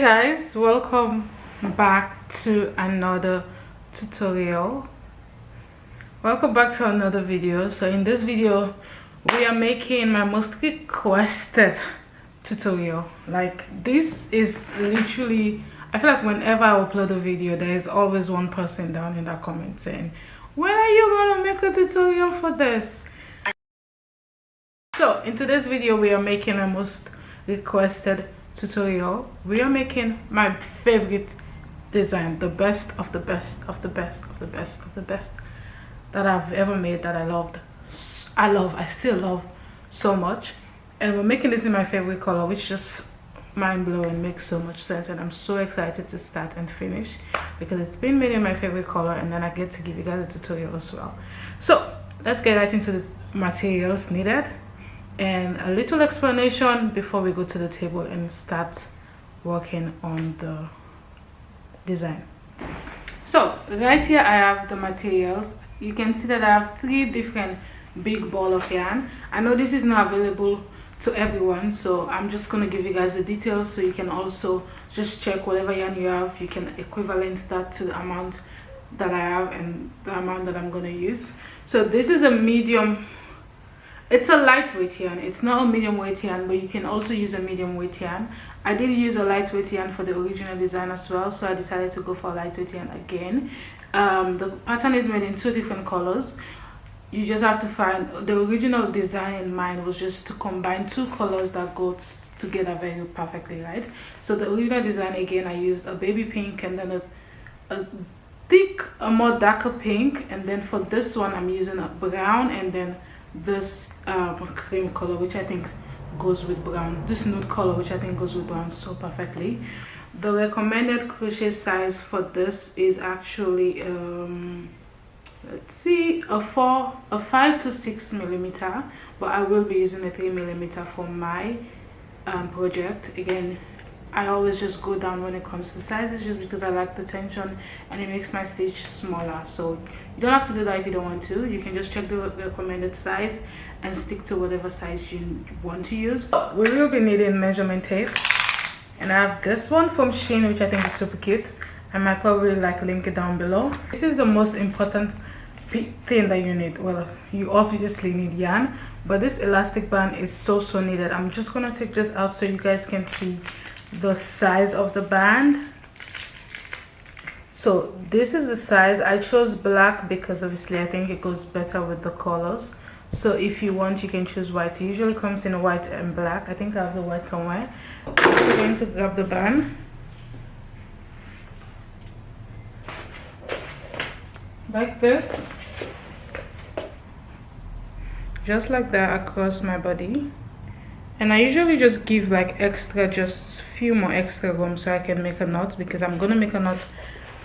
guys, welcome back to another tutorial. Welcome back to another video. So in this video we are making my most requested tutorial. Like, this is literally, I feel like whenever I upload a video there is always one person down in that comment saying, when are you gonna make a tutorial for this? So in today's video we are making my most requested tutorial. We are making my favorite design, the best of the best of the best of the best of the best that I've ever made, that I still love so much. And we're making this in my favorite color, which just mind-blowing, makes so much sense, and I'm so excited to start and finish because it's been made in my favorite color, and then I get to give you guys a tutorial as well. So let's get right into the materials needed and a little explanation before we go to the table and start working on the design. So right here I have the materials. You can see that I have 3 different big ball of yarn. I know this is not available to everyone, so I'm just going to give you guys the details so you can also just check whatever yarn you have. You can equivalent that to the amount that I have and the amount that I'm going to use. So this is a medium, it's a lightweight yarn. It's not a medium weight yarn, but you can also use a medium weight yarn. I did use a lightweight yarn for the original design as well, so I decided to go for a lightweight yarn again. The pattern is made in 2 different colors. You just have to find, the original design in mind was just to combine 2 colors that go together very perfectly, right? So the original design, again, I used a baby pink and then a more darker pink, and then for this one I'm using a brown and then this cream color, which I think goes with brown, this nude color, which I think goes with brown so perfectly. The recommended crochet size for this is actually let's see, a 5 to 6 millimeter, but I will be using a 3 millimeter for my project. Again, I always just go down when it comes to sizes just because I like the tension and it makes my stitch smaller. So you don't have to do that if you don't want to. You can just check the recommended size and stick to whatever size you want to use. We will be needing measurement tape, and I have this one from Shein, which I think is super cute. I might probably link it down below. This is the most important thing that you need. Well, you obviously need yarn, but this elastic band is so needed. I'm just gonna take this out so you guys can see the size of the band. So this is the size. I chose black because obviously I think it goes better with the colors. So if you want, you can choose white. It usually comes in white and black. I think I have the white somewhere. We're going to grab the band like this, just like that, across my body. And I usually just give like extra, just few more extra room so I can make a knot, because I'm gonna make a knot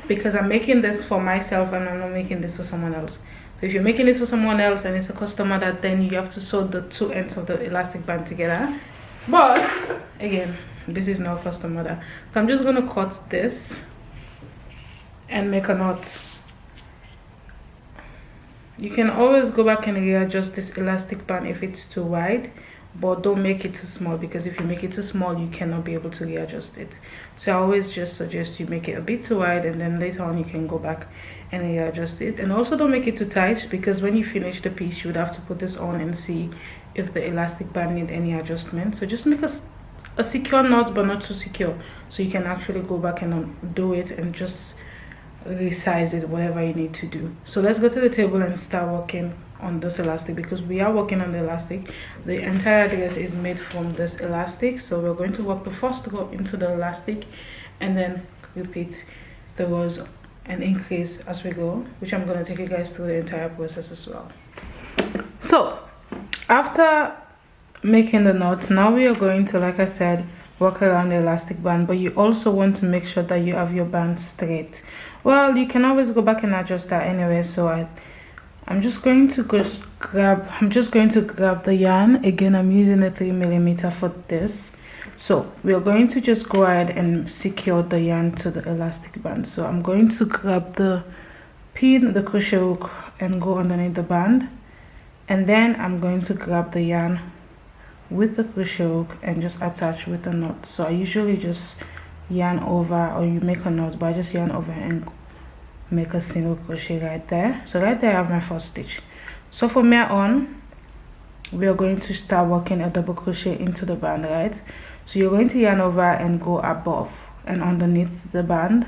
because I'm making this for myself and I'm not making this for someone else. So if you're making this for someone else and it's a customer, that then you have to sew the 2 ends of the elastic band together. But again, this is not a customer that, so I'm just gonna cut this and make a knot. You can always go back and readjust this elastic band if it's too wide, but don't make it too small, because if you make it too small you cannot be able to readjust it. So I always just suggest you make it a bit too wide, and then later on you can go back and readjust it. And also don't make it too tight, because when you finish the piece you would have to put this on and see if the elastic band need any adjustment. So just make a secure knot, but not too secure, so you can actually go back and undo it and just resize it, whatever you need to do. So let's go to the table and start working on this elastic, because we are working on the elastic. The entire dress is made from this elastic, so we're going to work the first row into the elastic and then repeat the rows and increase as we go, which I'm going to take you guys through the entire process as well. So after making the knot, now we are going to, like I said, work around the elastic band, but you also want to make sure that you have your band straight. Well, you can always go back and adjust that anyway. So I'm just going to grab the yarn. Again, I'm using a 3 millimeter for this. So we're going to just go ahead and secure the yarn to the elastic band. So I'm going to grab the pin, the crochet hook, and go underneath the band, and then I'm going to grab the yarn with the crochet hook and just attach with a knot. So I usually just yarn over, or you make a knot, but I just yarn over and make a single crochet right there. So right there I have my first stitch. So from here on, we are going to start working a double crochet into the band, right? So you're going to yarn over and go above and underneath the band,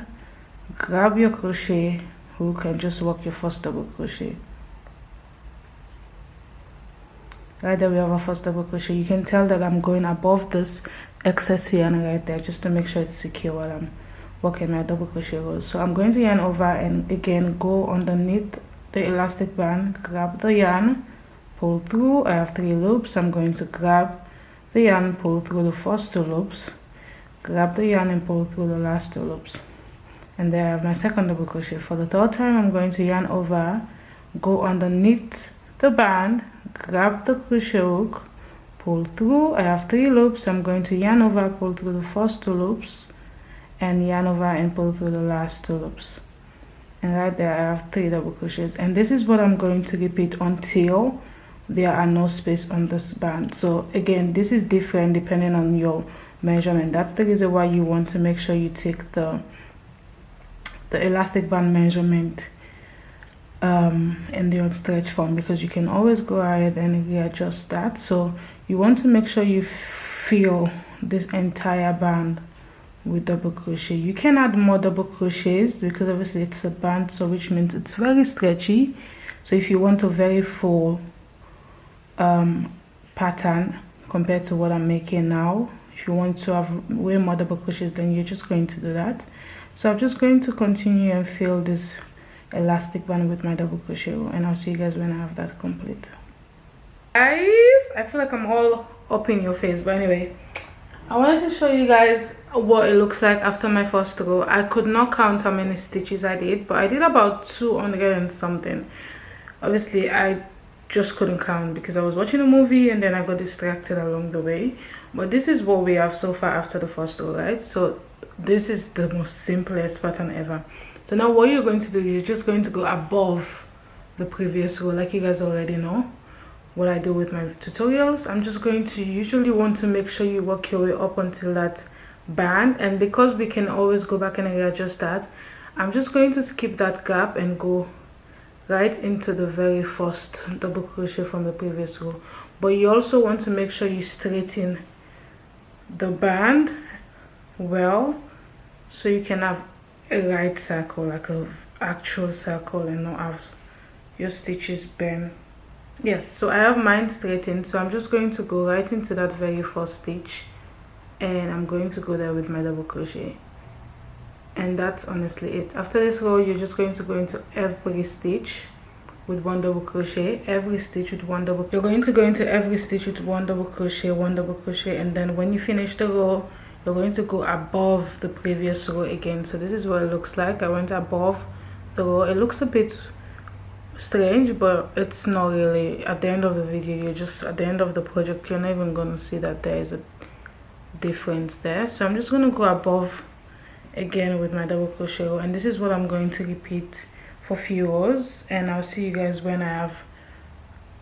grab your crochet hook and just work your first double crochet. Right there we have our first double crochet. You can tell that I'm going above this excess yarn right there, just to make sure it's secure while I'm working my double crochet rows. So I'm going to yarn over and again go underneath the elastic band, grab the yarn, pull through. I have 3 loops. I'm going to grab the yarn, pull through the first 2 loops, grab the yarn and pull through the last 2 loops, and there I have my second double crochet. For the third time, I'm going to yarn over, go underneath the band, grab the crochet hook, pull through. I have 3 loops. I'm going to yarn over, pull through the first 2 loops, and yarn over and pull through the last 2 loops, and right there I have 3 double crochets. And this is what I'm going to repeat until there are no space on this band. So again, this is different depending on your measurement. That's the reason why you want to make sure you take the elastic band measurement in the unstretched form, because you can always go ahead and readjust that. So you want to make sure you fill this entire band with double crochet. You can add more double crochets because obviously it's a band, so which means it's very stretchy. So if you want a very full pattern compared to what I'm making now, if you want to have way more double crochets, then you're just going to do that. So I'm just going to continue and fill this elastic band with my double crochet row, and I'll see you guys when I have that complete. Guys, I feel like I'm all up in your face, but anyway, I wanted to show you guys what it looks like after my first row. I could not count how many stitches I did, but I did about 200 and something. Obviously I just couldn't count because I was watching a movie and then I got distracted along the way. But this is what we have so far after the first row, right? So this is the most simplest pattern ever. So now what you're going to do, you're just going to go above the previous row, like you guys already know what I do with my tutorials. I'm just going to usually want to make sure you work your way up until that band, and because we can always go back and readjust that, I'm just going to skip that gap and go right into the very first double crochet from the previous row. But you also want to make sure you straighten the band well, so you can have a right circle, like a actual circle, and not have your stitches bend. Yes, so I have mine straightened, so I'm just going to go right into that very first stitch, and I'm going to go there with my double crochet, and that's honestly it. After this row, you're just going to go into every stitch with 1 double crochet, every stitch with 1 double. You're going to go into every stitch with 1 double crochet, 1 double crochet, and then when you finish the row, you're going to go above the previous row again. So this is what it looks like. I went above the row. It looks a bit strange, but it's not really. At the end of the video, you're just at the end of the project, you're not even going to see that there is a difference there. So I'm just going to go above again with my double crochet row, and this is what I'm going to repeat for few rows, and I'll see you guys when I have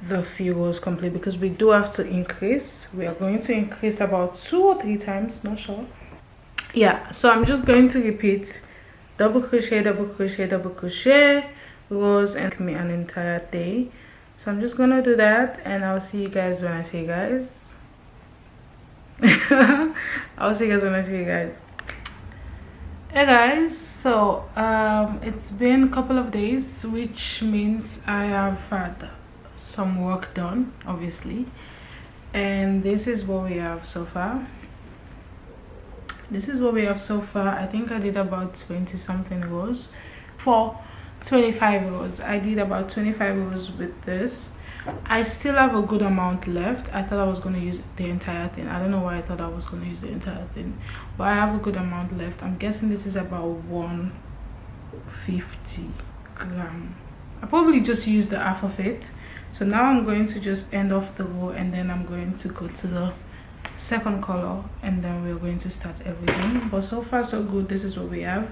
the few rows complete, because we do have to increase. We are going to increase about 2 or 3 times, not sure. Yeah, so I'm just going to repeat double crochet, double crochet, double crochet rows, and me an entire day. So I'm just gonna do that, and I'll see you guys when I see you guys. I'll see you guys when I see you guys. Hey guys, so it's been a couple of days, which means I have had some work done, obviously, and this is what we have so far. This is what we have so far. I think I did about 20 something rows. For 25 rows, I did about 25 rows with this. I still have a good amount left. I thought I was going to use the entire thing. I don't know why I thought I was going to use the entire thing, but I have a good amount left. I'm guessing this is about 150 gram. I probably just used the half of it. So now I'm going to just end off the row, and then I'm going to go to the second color, and then we're going to start everything. But so far so good. This is what we have.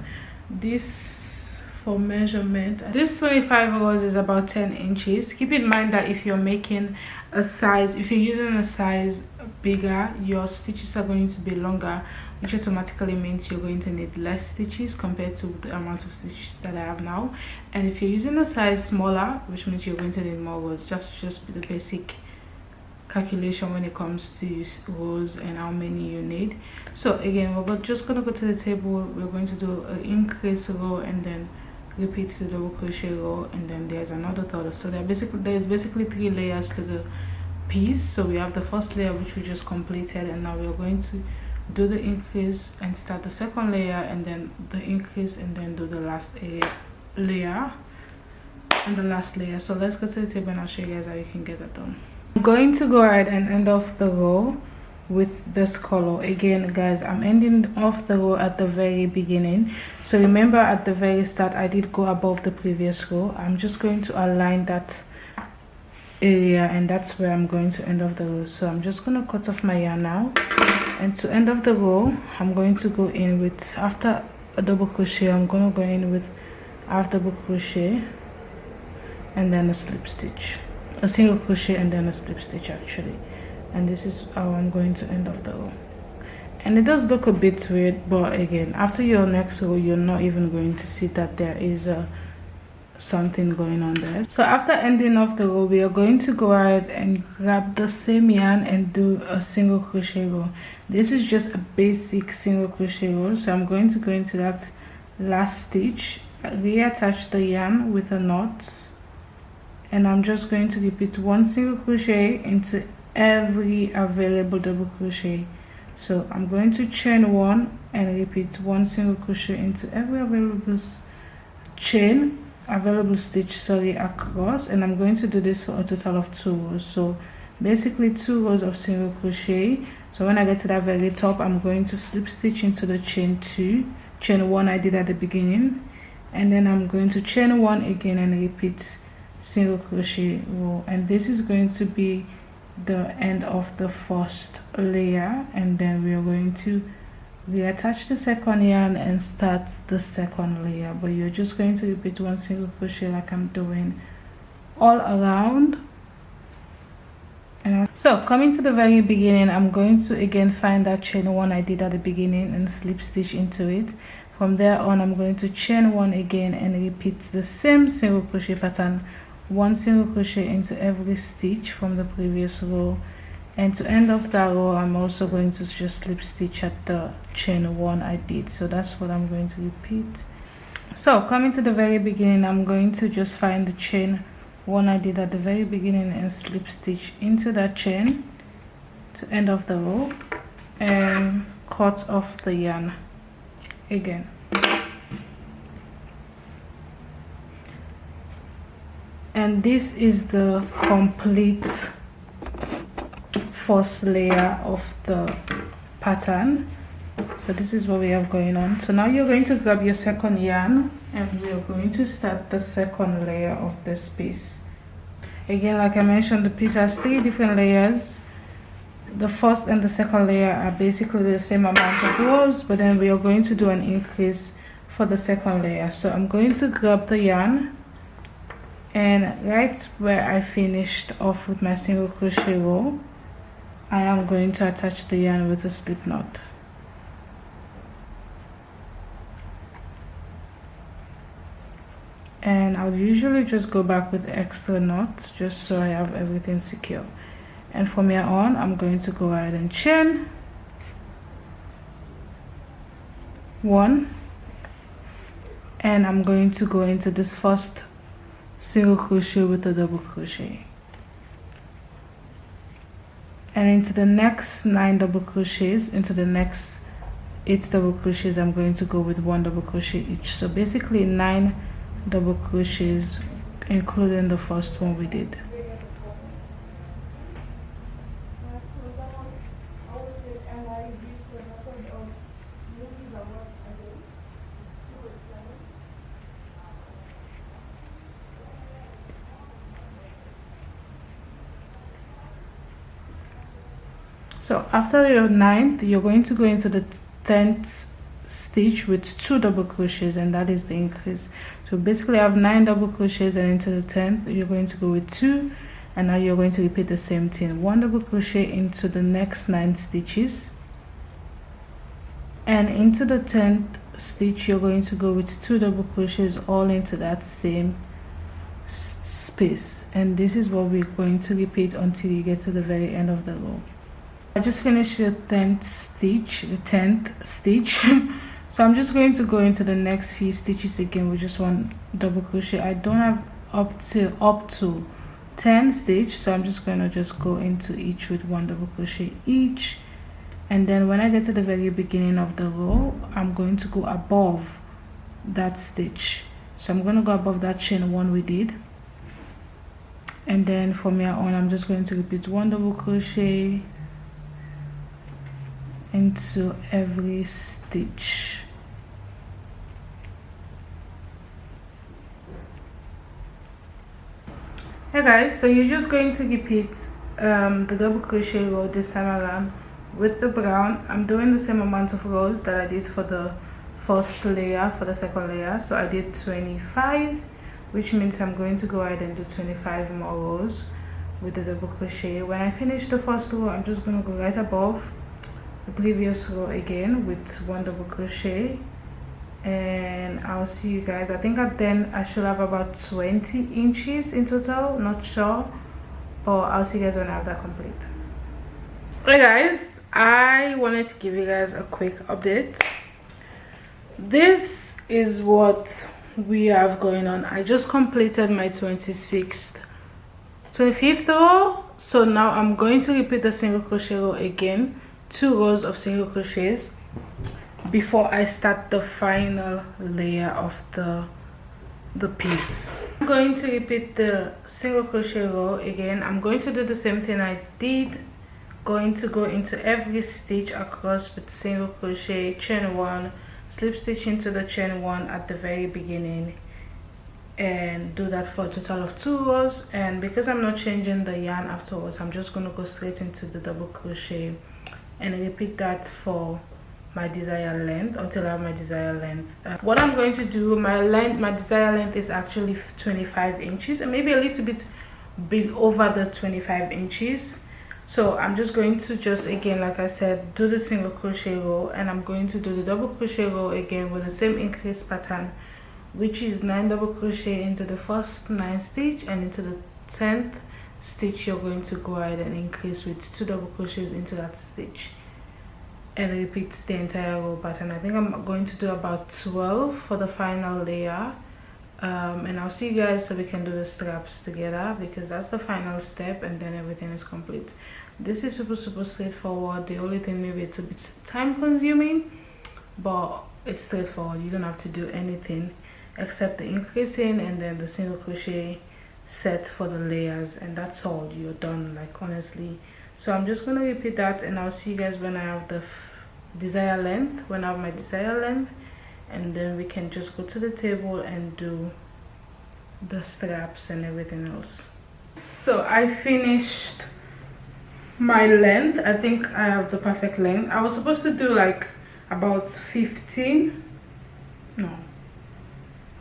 This for measurement, this 25 rows is about 10 inches. Keep in mind that if you're making a size, if you're using a size bigger, your stitches are going to be longer. which automatically means you're going to need less stitches compared to the amount of stitches that I have now. And if you're using a size smaller, which means you're going to need more rows, just the basic calculation when it comes to rows and how many you need. So again, we're just going to go to the table. We're going to do an increase row and then repeat the double crochet row, and then there's another third. So there's basically 3 layers to the piece. So we have the first layer, which we just completed, and now we're going to do the increase and start the second layer, and then the increase, and then do the last layer and the last layer. So let's go to the table and I'll show you guys how you can get that done. I'm going to go ahead and end off the row with this color. Again guys, I'm ending off the row at the very beginning. So remember, at the very start I did go above the previous row. I'm just going to align that area, and that's where I'm going to end off the row. So I'm just going to cut off my yarn now, and to end off the row I'm going to go in with, after a double crochet, I'm going to go in with half double crochet and then a slip stitch, a single crochet and then a slip stitch actually. And this is how I'm going to end off the row. And it does look a bit weird, but again, after your next row you're not even going to see that there is something going on there. So after ending off the row, we are going to go ahead and grab the same yarn and do a single crochet row. This is just a basic single crochet row. So I'm going to go into that last stitch, reattach the yarn with a knot, and I'm just going to repeat 1 single crochet into every available double crochet. So I'm going to chain 1 and repeat 1 single crochet into every available stitch across, and I'm going to do this for a total of 2 rows. So basically 2 rows of single crochet. So when I get to that very top, I'm going to slip stitch into the chain 1 I did at the beginning, and then I'm going to chain 1 again and repeat single crochet row. And this is going to be the end of the first layer, and then we are going to reattach the second yarn and start the second layer. But you're just going to repeat 1 single crochet like I'm doing all around. And so coming to the very beginning, I'm going to again find that chain 1 I did at the beginning and slip stitch into it. From there on, I'm going to chain 1 again and repeat the same single crochet pattern, 1 single crochet into every stitch from the previous row. And to end off that row, I'm also going to just slip stitch at the chain 1 I did. So that's what I'm going to repeat. So coming to the very beginning, I'm going to just find the chain 1 I did at the very beginning and slip stitch into that chain to end off the row, and cut off the yarn again. And this is the complete first layer of the pattern. So this is what we have going on. So now you're going to grab your second yarn and we are going to start the second layer of this piece. Again, like I mentioned, the piece has 3 different layers. The first and the second layer are basically the same amount of rows, but then we are going to do an increase for the second layer. So I'm going to grab the yarn, and right where I finished off with my single crochet row, I am going to attach the yarn with a slip knot. And I'll usually just go back with extra knots just so I have everything secure. And from here on, I'm going to go ahead and chain 1, and I'm going to go into this first single crochet with a double crochet, and into the next 9 double crochets, into the next 8 double crochets, I'm going to go with 1 double crochet each. So basically 9 double crochets, including the first one we did. So after your 9th, you're going to go into the 10th stitch with 2 double crochets, and that is the increase. So basically I have 9 double crochets, and into the 10th you're going to go with 2, and now you're going to repeat the same thing, 1 double crochet into the next 9 stitches, and into the 10th stitch you're going to go with 2 double crochets all into that same space, and this is what we're going to repeat until you get to the very end of the row. I just finished the 10th stitch so I'm just going to go into the next few stitches again with just 1 double crochet. I don't have up to 10 stitch, so I'm just going to go into each with 1 double crochet each, and then when I get to the very beginning of the row I'm going to go above that stitch. So I'm going to go above that chain 1 we did, and then from here on I'm just going to repeat 1 double crochet into every stitch. Hey guys, so you're just going to repeat the double crochet row this time around with the brown. I'm doing the same amount of rows that I did for the first layer. For the second layer, so I did 25, which means I'm going to go ahead and do 25 more rows with the double crochet. When I finish the first row, I'm just going to go right above the previous row again with 1 double crochet, and I'll see you guys. I think then I should have about 20 inches in total, not sure, but I'll see you guys when I have that complete. Hey guys, I wanted to give you guys a quick update. This is what we have going on. I just completed my 25th row, so now I'm going to repeat the single crochet row again, 2 rows of single crochets before I start the final layer of the piece. I'm going to repeat the single crochet row again. I'm going to do the same thing I did, going to go into every stitch across with single crochet, chain 1, slip stitch into the chain 1 at the very beginning, and do that for a total of 2 rows. And because I'm not changing the yarn afterwards, I'm just going to go straight into the double crochet and repeat that for my desired length until I have my desired length. What I'm going to do, my desired length is actually 25 inches, and maybe a little bit over the 25 inches. So I'm just going to again, like I said, do the single crochet row, and I'm going to do the double crochet row again with the same increase pattern, which is 9 double crochet into the first 9 stitch, and into the 10th stitch you're going to go ahead and increase with 2 double crochets into that stitch, and repeat the entire row pattern. I think I'm going to do about 12 for the final layer, and I'll see you guys so we can do the straps together, because that's the final step, and then everything is complete. This is super straightforward. The only thing, maybe it's a bit time consuming, but it's straightforward. You don't have to do anything except the increasing and then the single crochet set for the layers, and that's all. You're done, like, honestly. So I'm just going to repeat that, and I'll see you guys when I have the desired length, when I have my desired length, and then we can just go to the table and do the straps and everything else. So I finished my length. I think I have the perfect length. I was supposed to do like about 15, no,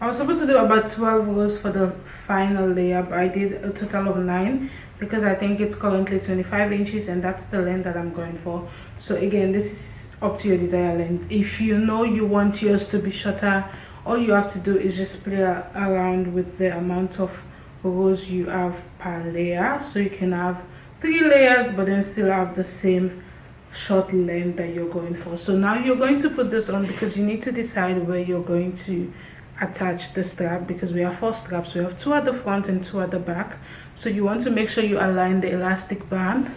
I was supposed to do about 12 rows for the final layer, but I did a total of 9 because I think it's currently 25 inches, and that's the length that I'm going for. So again, this is up to your desired length. If you know you want yours to be shorter, all you have to do is just play around with the amount of rows you have per layer, so you can have 3 layers but then still have the same short length that you're going for. So now you're going to put this on, because you need to decide where you're going to attach the strap, because we have 4 straps. We have 2 at the front and 2 at the back, so you want to make sure you align the elastic band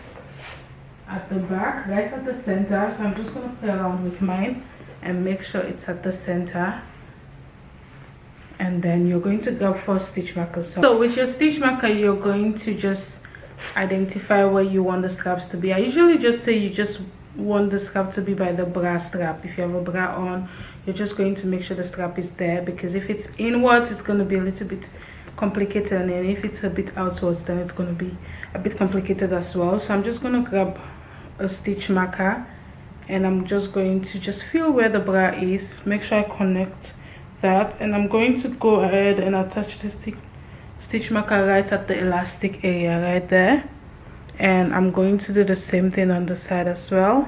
at the back, right at the center. So I'm just going to play around with mine and make sure it's at the center, and then you're going to grab 4 stitch markers. So with your stitch marker, you're going to just identify where you want the straps to be. I usually just say you just want the strap to be by the bra strap. If you have a bra on, you're just going to make sure the strap is there, because if it's inwards, it's going to be a little bit complicated, and then if it's a bit outwards, then it's going to be a bit complicated as well. So I'm just going to grab a stitch marker, and I'm just going to feel where the bra is, make sure I connect that, and I'm going to go ahead and attach the stitch marker right at the elastic area right there. And I'm going to do the same thing on the side as well.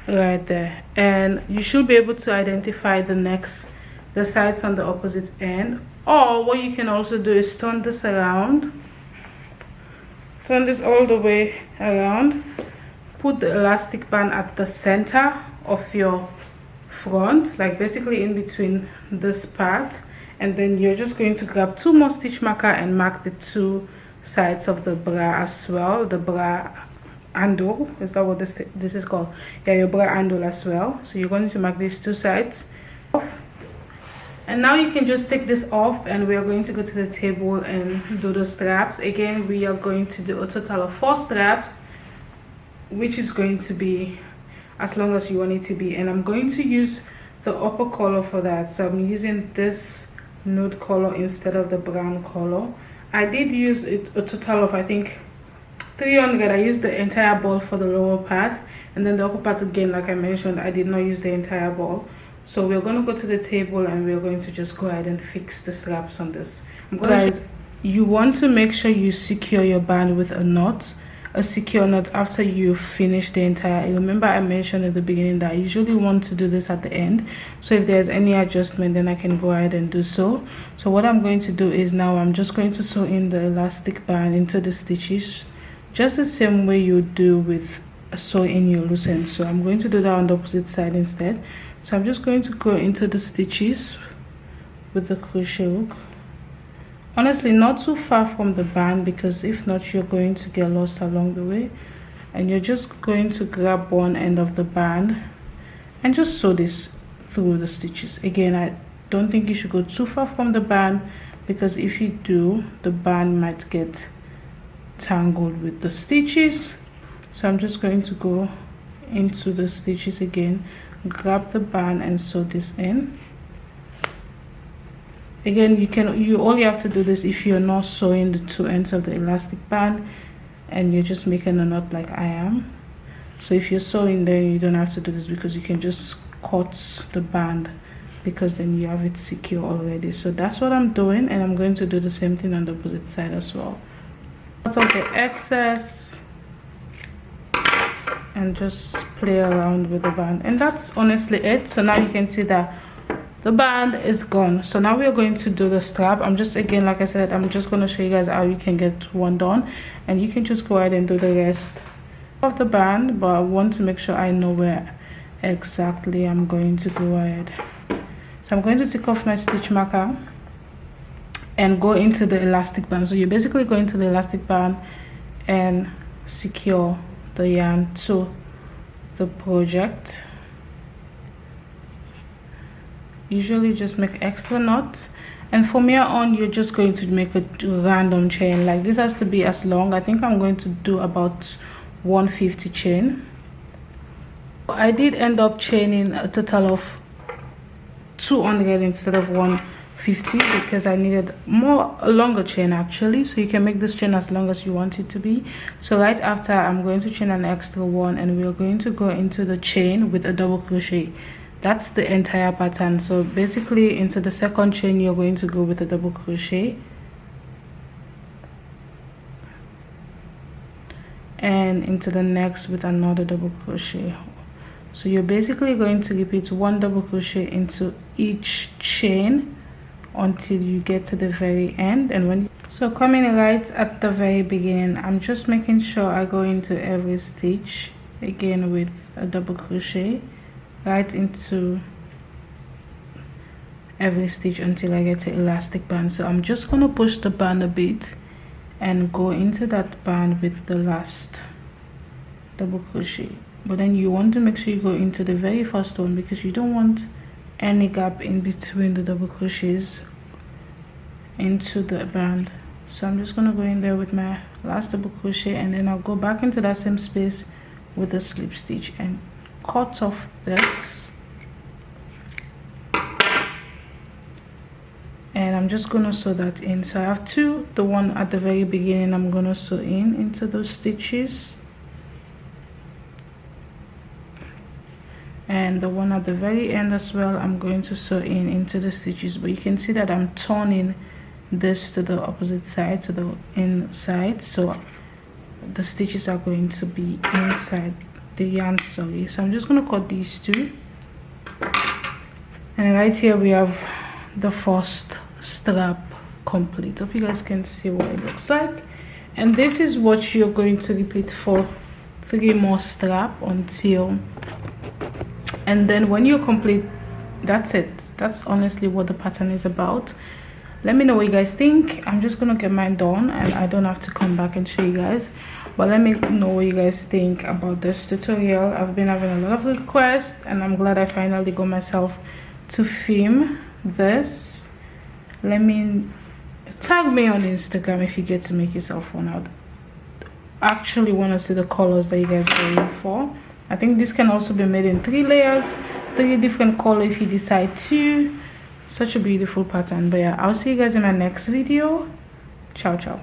right there. And you should be able to identify the sides on the opposite end. Or what you can also do is turn this around, turn this all the way around, put the elastic band at the center of your front, like basically in between this part, and then you're just going to grab 2 more stitch marker and mark the 2 sides of the bra as well, the bra handle. Is that what this is called? Yeah, your bra handle as well. So you're going to mark these 2 sides off. And now you can just take this off, and we are going to go to the table and do the straps. Again, we are going to do a total of 4 straps, which is going to be as long as you want it to be. And I'm going to use the upper color for that, so I'm using this nude color instead of the brown color. I did use it a total of, I think, 300. I used the entire ball for the lower part, and then the upper part again, like I mentioned, I did not use the entire ball. So we're going to go to the table and we're going to just go ahead and fix the straps on this. Guys, you want to make sure you secure your band with a secure knot after you finish the entire. Remember, I mentioned at the beginning that I usually want to do this at the end, so if there's any adjustment, then I can go ahead and do so. So what I'm going to do is now I'm just going to sew in the elastic band into the stitches, just the same way you do with sewing your loose ends. So I'm going to do that on the opposite side instead. So I'm just going to go into the stitches with the crochet hook, honestly not too far from the band, because if not you're going to get lost along the way. And you're just going to grab one end of the band and just sew this through the stitches. Again, I don't think you should go too far from the band, because if you do, the band might get tangled with the stitches. So I'm just going to go into the stitches again, grab the band and sew this in. Again, all you have to do this if you're not sewing the 2 ends of the elastic band and you're just making a knot like I am. So if you're sewing there, you don't have to do this, because you can just cut the band, because then you have it secure already. So that's what I'm doing, and I'm going to do the same thing on the opposite side as well. Cut off the excess and just play around with the band, and that's honestly it. So now you can see that the band is gone. So now we are going to do the strap. I'm just, again, like I said, I'm just going to show you guys how you can get one done, and you can just go ahead and do the rest of the band, but I want to make sure I know where exactly I'm going to go ahead. So I'm going to take off my stitch marker and go into the elastic band. So you basically go into the elastic band and secure the yarn to the project. Usually just make extra knots, and from here on you're just going to make a random chain. Like, this has to be as long. I think I'm going to do about 150 chain. I did end up chaining a total of 200 instead of 150, because I needed a longer chain actually. So you can make this chain as long as you want it to be. So right after, I'm going to chain an extra one, and we're going to go into the chain with a double crochet. That's the entire pattern. So basically into the second chain you're going to go with a double crochet, and into the next with another double crochet. So you're basically going to repeat 1 double crochet into each chain until you get to the very end. And so coming right at the very beginning, I'm just making sure I go into every stitch again with a double crochet right into every stitch until I get to elastic band. So I'm just going to push the band a bit and go into that band with the last double crochet. But then you want to make sure you go into the very first one, because you don't want any gap in between the double crochets into the band. So I'm just going to go in there with my last double crochet, and then I'll go back into that same space with a slip stitch and cut off this. And I'm just going to sew that in. So I have 2. The one at the very beginning I'm going to sew into those stitches, and the one at the very end as well I'm going to sew into the stitches. But you can see that I'm turning this to the opposite side, to the inside, so the stitches are going to be inside the yarn, sorry. So I'm just going to cut these two, and right here we have the first strap complete. Hope you guys can see what it looks like. And this is what you're going to repeat for 3 more straps until, and then when you complete, that's it. That's honestly what the pattern is about. Let me know what you guys think. I'm just gonna get mine done and I don't have to come back and show you guys, but let me know what you guys think about this tutorial. I've been having a lot of requests and I'm glad I finally got myself to film this. Let me tag me on Instagram if you get to make yourself one. Out actually want to see the colors that you guys are going for. I think this can also be made in 3 layers, 3 different colors if you decide to. Such a beautiful pattern. But yeah, I'll see you guys in my next video. Ciao ciao.